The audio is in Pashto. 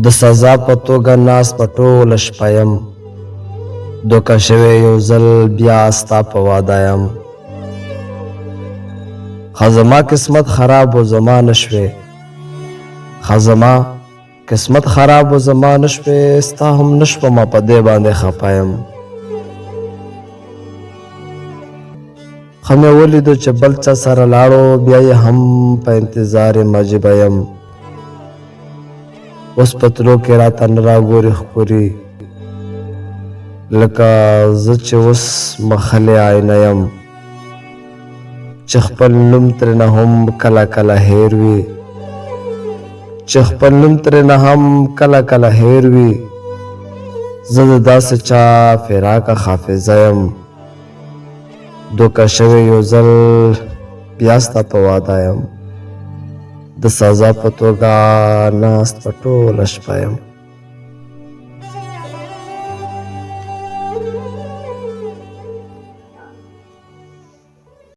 د سزا په توګه ناست په ټوله شپه یم، دوکه شوی یو ځل بیا ستا په واده یم. ښه زما قسمت خراب و زما نه شوې، ښه زما قسمت خراب و زما نه شوې، ستا هم نه شومه په دې باندې خفه یم. ښه مې ولیدو چې بل چا سره لاړو، بیا یې هم په انتظار مجبه یم. اوس په تلو کې راته نه راګوري ښکوري، لکه زه چې اوس مخلې آینه یم، چې خپل نوم ترېنه هم کله کله هېر وي، چې خپل نوم ترېنه هم کله کله هېر وي. زه د داسې چا فراقه حافظه یم، دوکه شوی یو ځل بیا ستا په واده یم، د سزا په توګه ناست په ټوله شپه یم.